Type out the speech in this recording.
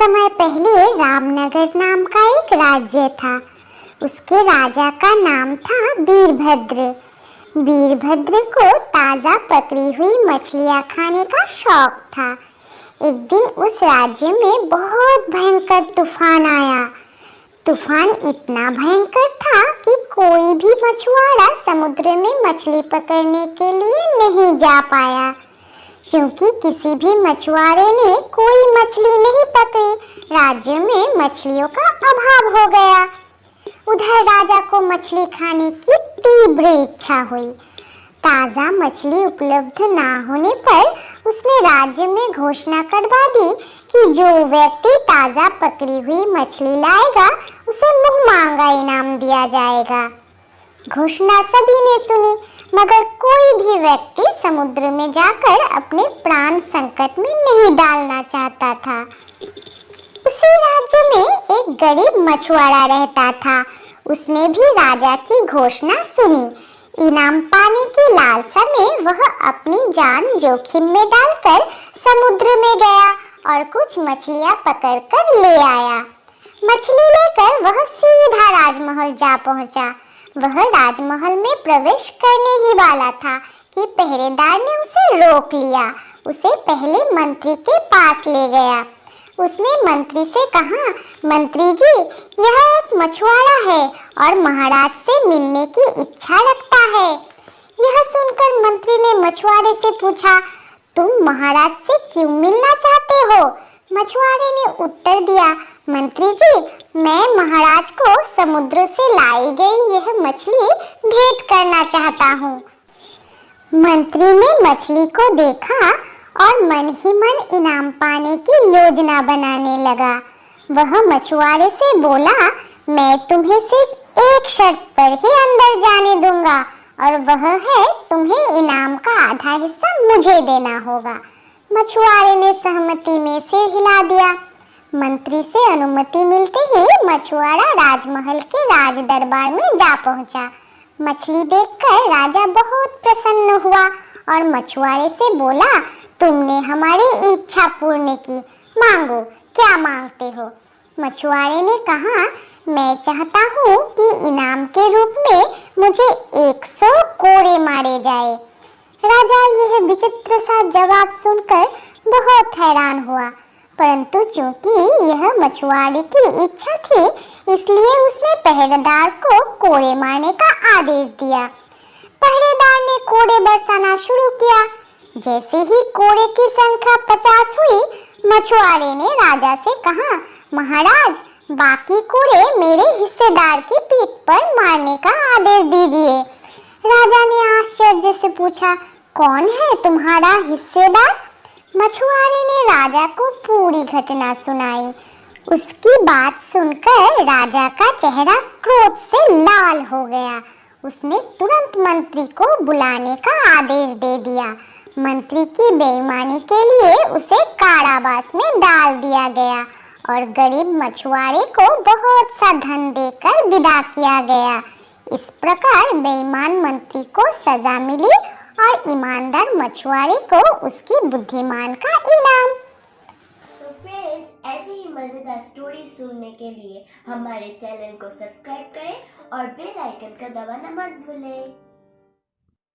समय पहले रामनगर नाम का एक राज्य था। उसके राजा का नाम था वीरभद्र। वीरभद्र को ताज़ा पकड़ी हुई मछलियाँ खाने का शौक था। एक दिन उस राज्य में बहुत भयंकर तूफान आया। तूफान इतना भयंकर था कि कोई भी मछुआरा समुद्र में मछली पकड़ने के लिए नहीं जा पाया। क्योंकि किसी भी मछुआरे ने कोई मछली नहीं पकड़ी, राज्य में मछलियों का अभाव हो गया। उधर राजा को मछली खाने की तीव्र इच्छा हुई। ताज़ा मछली उपलब्ध ना होने पर उसने राज्य में घोषणा करवा दी कि जो व्यक्ति ताज़ा पकड़ी हुई मछली लाएगा उसे मुँह मांगा इनाम दिया जाएगा। घोषणा सभी ने सुनी, मगर कोई भी व्यक्ति समुद्र में जाकर अपने प्राण संकट में नहीं डालना चाहता था। उसी राज्य में एक गरीब मछुआरा रहता था। उसने भी राजा की घोषणा सुनी। इनाम पाने की लालसा में वह अपनी जान जोखिम में डालकर समुद्र में गया और कुछ मछलियां पकड़कर ले आया। मछली लेकर वह सीधा राजमहल जा पहुंचा। वह राजमहल में प्रवेश करने ही वाला था कि पहरेदार ने उसे रोक लिया। उसे पहले मंत्री के पास ले गया। उसने मंत्री से कहा, मंत्री जी, यह एक मछुआरा है और महाराज से मिलने की इच्छा रखता है। यह सुनकर मंत्री ने मछुआरे से पूछा, तुम महाराज से क्यों मिलना चाहते हो? मछुआरे ने उत्तर दिया, मंत्री जी, मैं महाराज को समुद्र से लाई गई यह मछली भेंट करना चाहता हूँ। मंत्री ने मछली को देखा और मन ही मन इनाम पाने की योजना बनाने लगा। वह मछुआरे से बोला, मैं तुम्हें सिर्फ एक शर्त पर ही अंदर जाने दूंगा और वह है तुम्हें इनाम का आधा हिस्सा मुझे देना होगा। मछुआरे ने सहमति में सिर हिला दिया। मंत्री से अनुमति मिलते ही मछुआरा राजमहल के राज दरबार में जा पहुंचा। मछली देखकर राजा बहुत प्रसन्न हुआ और मछुआरे से बोला, तुमने हमारी इच्छा पूर्ण की, मांगो, क्या मांगते हो? मछुआरे ने कहा, मैं चाहता हूँ कि इनाम के रूप में मुझे 100 कोड़े मारे जाए। राजा यह विचित्र सा जवाब सुनकर बहुत हैरान हुआ, परंतु चूंकि यह मछुआरे की इच्छा थी इसलिए उसने पहरेदार को कोड़े मारने का आदेश दिया। पहरेदार ने कोड़े बरसाना शुरू किया। जैसे ही कोड़े की संख्या 50 हुई, मछुआरे ने राजा से कहा, महाराज, बाकी कोड़े मेरे हिस्सेदार की पीठ पर मारने का आदेश दीजिए। राजा ने आश्चर्य से पूछा, कौन है तुम्हारा हिस्सेदार? मछुआरे ने राजा को पूरी घटना सुनाई। उसकी बात सुनकर राजा का चेहरा क्रोध से लाल हो गया। उसने तुरंत मंत्री को बुलाने का आदेश दे दिया। मंत्री की बेईमानी के लिए उसे कारावास में डाल दिया गया और गरीब मछुआरे को बहुत सा धन देकर विदा किया गया। इस प्रकार बेईमान मंत्री को सजा मिली और ईमानदार मछुआरे को उसकी बुद्धिमान का इनाम। तो फ्रेंड्स, ऐसी ही मजेदार स्टोरी सुनने के लिए हमारे चैनल को सब्सक्राइब करें और बेल आइकन का दबाना मत भूलें।